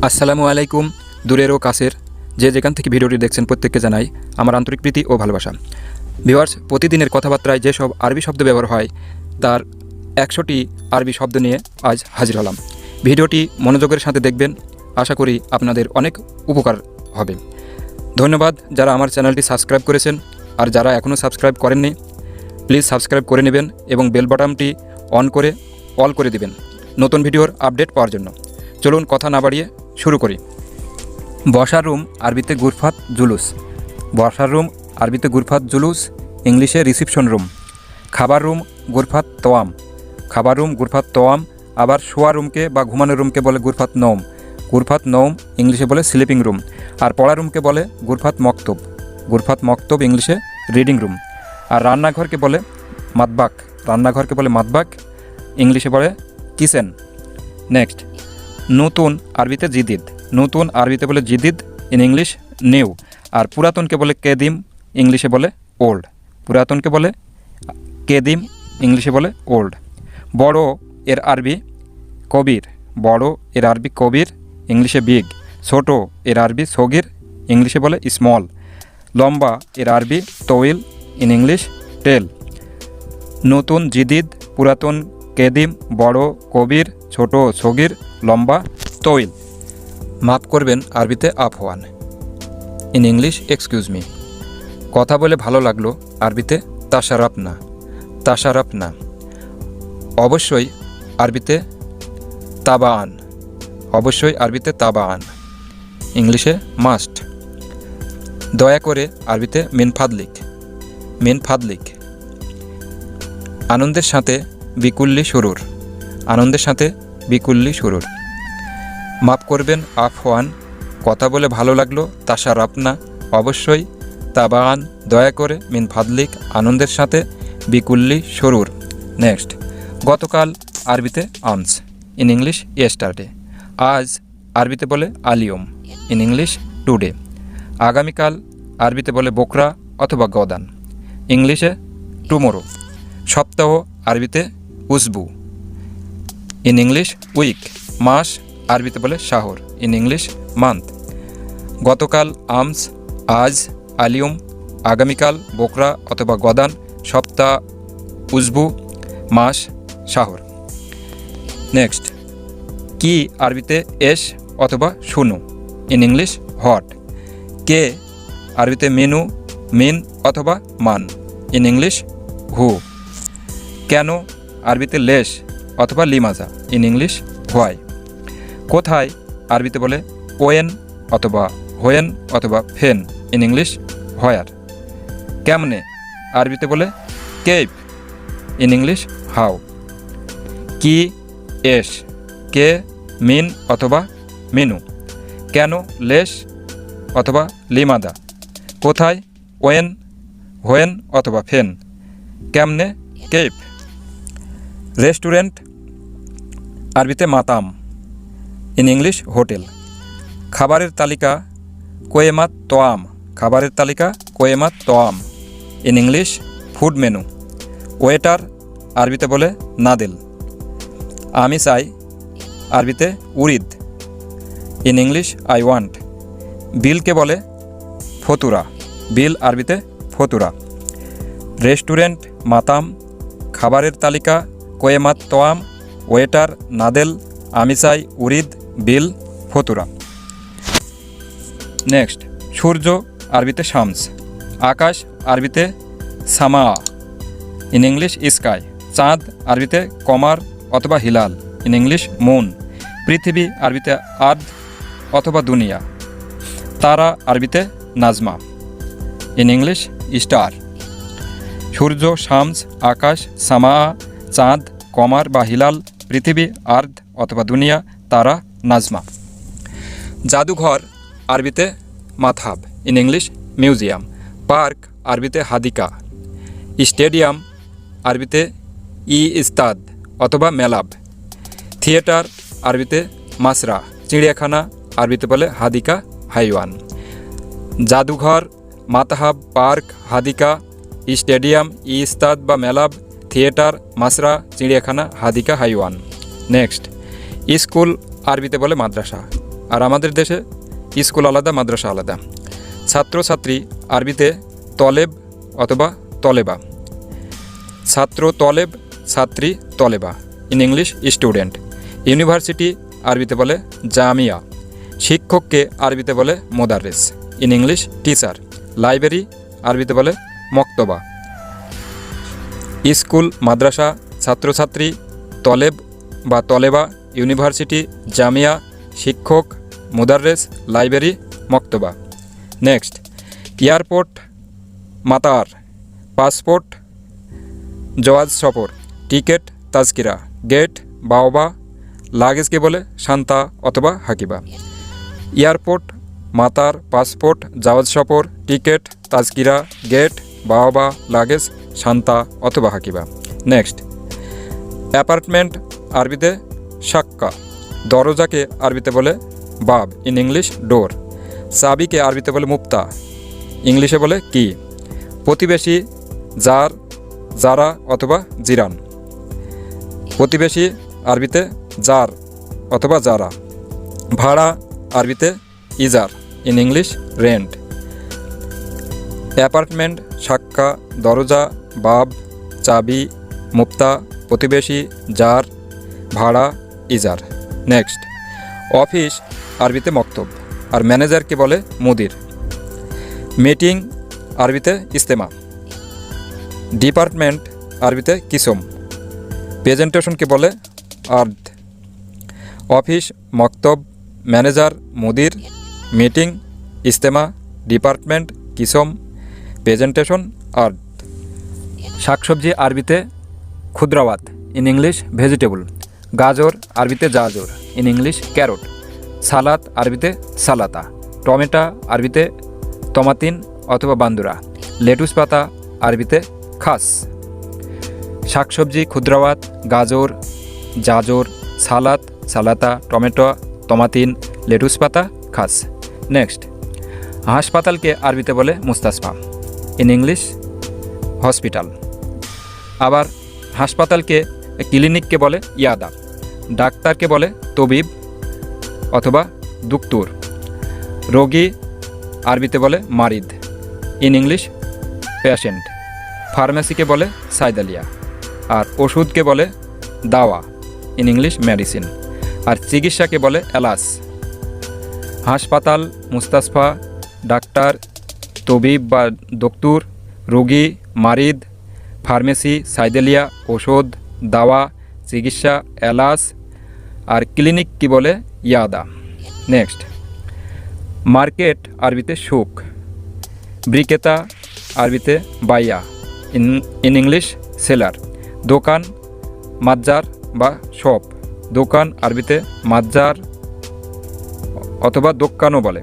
আসসালামু আলাইকুম। দূরের ও কাছের যে যেখান থেকে ভিডিওটি দেখছেন প্রত্যেককে জানাই আমার আন্তরিক প্রীতি ও ভালোবাসা। ভিউয়ার্স, প্রতিদিনের কথাবার্তায় যেসব আরবি শব্দ ব্যবহার হয় তার 100টি আরবি শব্দ নিয়ে আজ হাজির হলাম। ভিডিওটি মনোযোগের সাথে দেখবেন, আশা করি আপনাদের অনেক উপকার হবে। ধন্যবাদ যারা আমার চ্যানেলটি সাবস্ক্রাইব করেছেন, আর যারা এখনও সাবস্ক্রাইব করেননি প্লিজ সাবস্ক্রাইব করে নেবেন এবং বেল বাটনটি অন করে অল করে দিবেন নতুন ভিডিওর আপডেট পাওয়ার জন্য। চলুন কথা না বাড়িয়ে শুরু করি। বসার রুম আরবিতে গুরফাত জুলুস। বসার রুম আরবিতে গুরফাত জুলুস, ইংলিশে রিসিপশন রুম। খাবার রুম গুরফাত তোয়াম। খাবার রুম গুরফাত তোয়াম। আবার শোয়া রুমকে বা ঘুমানোর রুমকে বলে গুরফাত নৌম। গুরফাত নৌম ইংলিশে বলে স্লিপিং রুম। আর পড়া রুমকে বলে গুরফাত মক্তব। গুরফাত মক্তব ইংলিশে রিডিং রুম। আর রান্নাঘরকে বলে মাতবাক। রান্নাঘরকে বলে মাতবাক, ইংলিশে বলে কিচেন। নেক্সট, নতুন আরবিতে জিদিদ। নতুন আরবিতে বলে জিদিদ, ইন ইংলিশ নিউ। আর পুরাতনকে বলে কেদিম, ইংলিশে বলে ওল্ড। পুরাতনকে বলে কেদিম, ইংলিশে বলে ওল্ড। বড় এর আরবি কবির। বড় এর আরবি কবির, ইংলিশে বিগ। ছোট এর আরবি সগির, ইংলিশে বলে স্মল। লম্বা এর আরবি তৌইল, ইন ইংলিশ টেল। নতুন জিদিদ, পুরাতন কেদিম, বড় কবির, ছোট সগির, লম্বা তৌইল। মাফ করবেন আরবিতে Afwan, in English excuse me. কথা বলে ভালো লাগলো আরবিতে তাশারাফনা। তাশারাফনা। অবশ্যই আরবিতে তাবাআন। অবশ্যই আরবিতে তাবাআন, ইংলিশে মাস্ট। দয়া করে আরবিতে মিন ফাদলিক। মিন ফাদলিক। আনন্দের সাথে বিকুল্লি সুরুর। আনন্দের সাথে বিকুল্লি সুরুর। মাফ করবেন আফওয়ান, কথা বলে ভালো লাগলো তাশারাফনা। অবশ্যই তাবাআন, দয়া করে, মিন ফাদলিক, আনন্দের সাথে, বিকুল্লি সুরুর। নেক্সট, গতকাল আরবিতে আমস, ইন ইংলিশ ইয়েস্টারডে। আজ আরবিতে বলে আলিয়ম, ইন ইংলিশ টুডে। আগামীকাল আরবিতে বলে বোকরা অথবা গদান, ইংলিশে টুমোরো। সপ্তাহ আরবিতে উসবু, ইন ইংলিশ উইক। মাস আরবিতে বলে শাহর, ইন ইংলিশ মান্থ। গতকাল আমস, আজ আলিয়ম, আগামীকাল বোকরা অথবা গদান, সপ্তাহ উসবু, মাস শাহর। নেক্সট, কি আরবিতে এস অথবা শুনু, ইন ইংলিশ হট। কে আরবিতে মেনু, মিন অথবা মান, ইন ইংলিশ হু। কেন আরবিতে লেশ অথবা লিমাজা, ইন ইংলিশ হোয়াই। কোথায় আরবিতে বলে ওয়েন অথবা হোয়েন অথবা ফেন, ইন ইংলিশ হোয়ার। কেমনে আরবিতে বলে কেপ, ইন ইংলিশ হাউ। কি এস, কে মিন অথবা মেনু। কেন লেশ অথবা লিমাদা। কোথায় ওয়েন, হোয়েন অথবা ফেন। কেমনে কেপ। রেস্টুরেন্ট আরবিতে মাতাম, ইন ইংলিশ হোটেল। খাবারের তালিকা কোয়েমাত তোয়াম। খাবারের তালিকা কোয়েমাত তোয়াম, in English food menu. Waiter আরবিতে বলে নাদেল। আমি চাই আরবিতে উরিদ, ইন ইংলিশ আই ওয়ান্ট। বিলকে বলে ফতুরা। বিল আরবিতে ফতুরা। রেস্টুরেন্ট মাতাম, খাবারের তালিকা কোয়েমাত তোয়াম, ওয়েটার নাদেল, আমি চাই উরিদ, বিল ফতুরা। নেক্সট, সূর্য আরবিতে শামস। আকাশ আরবিতে সামা, ইন ইংলিশ স্কাই। চাঁদ আরবিতে কমার অথবা হিলাল, ইন ইংলিশ মুন। পৃথিবী আরবিতে আর্দ অথবা দুনিয়া। তারা আরবিতে নাজমা, ইন ইংলিশ স্টার। সূর্য, শামস, আকাশ, সামা, চাঁদ, কমার বা হিলাল, পৃথিবী, আর্দ অথবা দুনিয়া, তারা, নাজমা। জাদুঘর আরবিতে মাতহাব, ইন ইংলিশ মিউজিয়াম। পার্ক আরবিতে হাদিকা। স্টেডিয়াম আরবিতে ইস্তাদ অথবা মেলাব। থিয়েটার আরবিতে মাসরা। চিড়িয়াখানা আরবিতে বলে হাদিকা হাইওয়ান। জাদুঘর, মাতহাব, পার্ক, হাদিকা, স্টেডিয়াম, ইস্তাদ বা মেলাব, থিয়েটার, মাসরা, চিড়িয়াখানা, হাদিকা হাইওয়ান। নেক্সট, স্কুল আরবিতে বলে মাদ্রাসা। আর আমাদের দেশে স্কুল আলাদা, মাদ্রাসা আলাদা। ছাত্রছাত্রী আরবিতে তলেব অথবা তলেবা। ছাত্র তলেব, ছাত্রী তলেবা, ইন ইংলিশ স্টুডেন্ট। ইউনিভার্সিটি আরবিতে বলে জামিয়া। শিক্ষককে আরবিতে বলে মোদাররিস, ইন ইংলিশ টিচার। লাইব্রেরি আরবিতে বলে মক্তবা। স্কুল, মাদ্রাসা, ছাত্রছাত্রী, তলেব বা তলেবা, ইউনিভার্সিটি, জামিয়া, শিক্ষক, মোদাররিস, লাইব্রেরি, মক্তবা। নেক্সট, এয়ারপোর্ট মাতার, পাসপোর্ট জওয়াজ সফর, টিকেট তাজকিরা, গেট বাওবা, লাগেজকে বলে শান্তা অথবা হাকিবা। এয়ারপোর্ট মাতার, পাসপোর্ট জাওয়াজ সফর, টিকেট তাজকিরা, গেট বাওবা, লাগেজ শান্তা অথবা হাকিবা। নেক্সট, অ্যাপার্টমেন্ট আরবিতে শাক্কা। দরজাকে আরবিতে বলে বাব, ইন ইংলিশ ডোর। চাবিকে আরবিতে বলে মুফতা, ইংলিশে বলে কি। প্রতিবেশী জার, জারা অথবা জিরান। প্রতিবেশী আরবিতে জার অথবা জারা। ভাড়া আরবিতে ইজার, ইন ইংলিশ রেন্ট। অ্যাপার্টমেন্ট, শাক্কা, দরজা, বাব, চাবি, মুফতা, প্রতিবেশী, জার, ভাড়া, ইজার। নেক্সট, অফিস আরবিতে মক্তব আর ম্যানেজারকে বলে মুদির। মিটিং আরবিতে ইস্তেমা। ডিপার্টমেন্ট আরবিতে কিসম। প্রেজেন্টেশনকে বলে আর্দ। অফিস, মক্তব, ম্যানেজার, মুদির, মিটিং, ইস্তেমা, ডিপার্টমেন্ট, কিসম, প্রেজেন্টেশন, আর্দ। শাকসবজি আরবিতে খুদ্রাওয়াত, ইন ইংলিশ ভেজিটেবল। গাজর আরবিতে জাজর, ইন ইংলিশ ক্যারট। সালাদ আরবিতে সালাতা। টমেটো আরবিতে তমাতিন অথবা বান্দুরা। লেটুস পাতা আরবিতে খাস। শাকসবজি খুদ্রাওয়াত, গাজর, জাজর, সালাদ, সালাতা, টমেটো, তমাতিন, লেটুস পাতা, খাস। নেক্সট, হাসপাতালকে আরবিতে বলে মুস্তাশফা, ইন ইংলিশ হসপিটাল। আবার হাসপাতালকে ক্লিনিককে বলে ইয়াদা। ডাক্তারকে বলে তবিব অথবা দুক্তুর। রোগী আরবিতে বলে মারিদ, ইন ইংলিশ পেশেন্ট। ফার্মেসিকে বলে সাইদালিয়া। আর ওষুধকে বলে দাওয়া, ইন ইংলিশ মেডিসিন। আর চিকিৎসাকে বলে এলাস। হাসপাতাল, মুস্তাশফা, ডাক্তার, তবিব বা দক্তুর, রোগী, মারিদ, ফার্মেসি, সাইদেলিয়া, ওষুধ, দাওয়া, চিকিৎসা, এলাস। আর ক্লিনিক কি বলে ইয়াদা। নেক্সট, মার্কেট আরবিতে সুক। বিক্রেতা আরবিতে বাইয়া, ইন ইংলিশ সেলার। দোকান মাজ্জার বা শপ। দোকান আরবিতে মাজ্জার অথবা দোকানও বলে।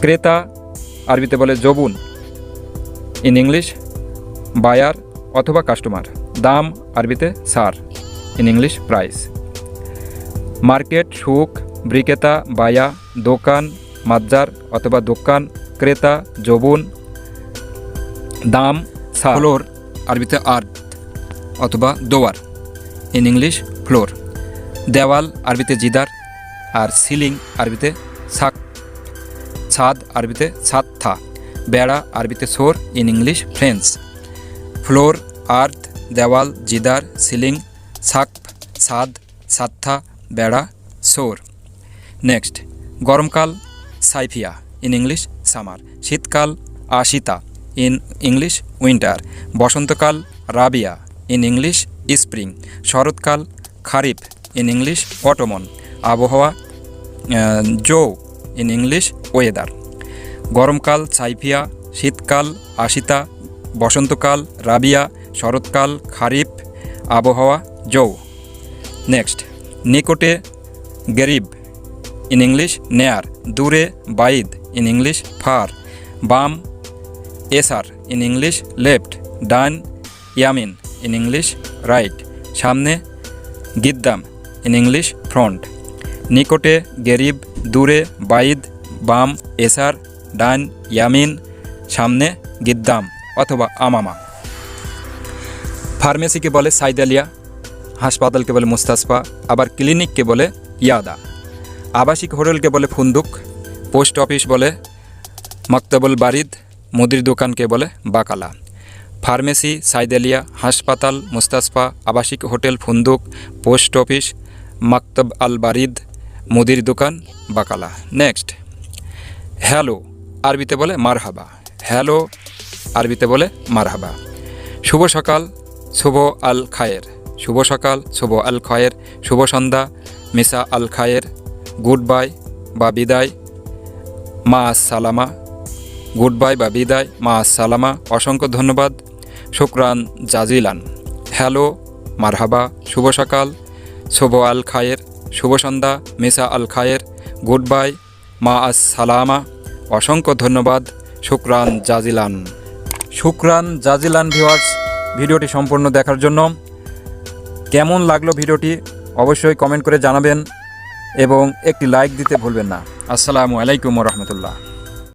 ক্রেতা আরবিতে বলে জবুন, ইন ইংলিশ বায়ার অথবা কাস্টমার। দাম আরবিতে সার, ইন ইংলিশ প্রাইস। মার্কেট, সুক, বিক্রেতা, বায়া, দোকান, মাজ্জার অথবা দোকান, ক্রেতা, জবুন, দাম, সার। ফ্লোর আরবিতে আর্থ অথবা দোয়ার, ইন ইংলিশ ফ্লোর। দেওয়াল আরবিতে জিদার। আর সিলিং আরবিতে ছাদ। ছাদ আরবিতে ছাদথা। বেড়া আরবিতে সোর, ইন ইংলিশ ফ্রেন্স। ফ্লোর, আর্থ, দেওয়াল, জিদার, সিলিং, ছাদ, ছাদ, ছাদথা, বেড়া, সোর। নেক্সট, গরমকাল সাইফিয়া, ইন ইংলিশ সামার। শীতকাল আশিতা, ইন ইংলিশ উইন্টার। বসন্তকাল রাবিয়া, ইন ইংলিশ স্প্রিং। শরৎকাল খারিফ, ইন ইংলিশ অটোমন। আবহাওয়া জো, ইন ইংলিশ ওয়েদার। গরমকাল সাইফিয়া, শীতকাল আশিতা, বসন্তকাল রাবিয়া, শরৎকাল খারিফ, আবহাওয়া জো। নেক্সট, নিকটে গরিব, ইন ইংলিশ নেয়ার। দূরে বাইদ, ইন ইংলিশ ফার। বাম এসার, ইন ইংলিশ লেফট। ডান ইয়ামিন, ইন ইংলিশ রাইট। সামনে গিদ্দাম, ইন ইংলিশ ফ্রন্ট। নিকটে গরিব, দূরে বাইদ, বাম এসার, ডান ইয়ামিন, সামনে গিদ্দাম অথবা আমামা। ফার্মেসিকে বলে সাইদালিয়া। হাসপাতালকে বলে মুস্তাশফা। আবার ক্লিনিককে বলে ইয়াদা। আবাসিক হোটেলকে বলে ফুন্দুক, পোস্ট অফিস বলে মাকতাবুল বারিদ, মুদির দোকানকে বলে বাকালা। ফার্মেসি সাইদেলিয়া, হাসপাতাল মুস্তাশফা, আবাসিক হোটেল ফুন্দুক, পোস্ট অফিস মাকতাব আল বারিদ, মুদির দোকান বাকালা। নেক্সট, হ্যালো আরবিতে বলে মারহাবা। হ্যালো আরবিতে বলে মারহাবা। শুভ সকাল, শুভ আল খায়ের। শুভ সকাল, শুভ আল খায়ের। শুভ সন্ধ্যা, মিসা আল খায়ের। গুড বাই বা বিদায়, মা আসসালামা। গুড বাই বা বিদায়, মা আসসালামা। অসংখ্য ধন্যবাদ, শুকরান জাজিলান। হ্যালো মারহাবা, শুভ সকাল, শুভ আল খায়ের। শুভ সন্ধ্যা, মিসা আল খায়ের। গুড বাই, মা আসসালামা। অসংখ্য ধন্যবাদ, শুকরান জাজিলান। শুকরান জাজিলান ভিউয়ার্স, ভিডিওটি সম্পূর্ণ দেখার জন্য। কেমন লাগলো ভিডিওটি অবশ্যই কমেন্ট করে জানাবেন এবং একটি লাইক দিতে ভুলবেন না। আসসালামু আলাইকুম ওয়া রাহমাতুল্লাহ।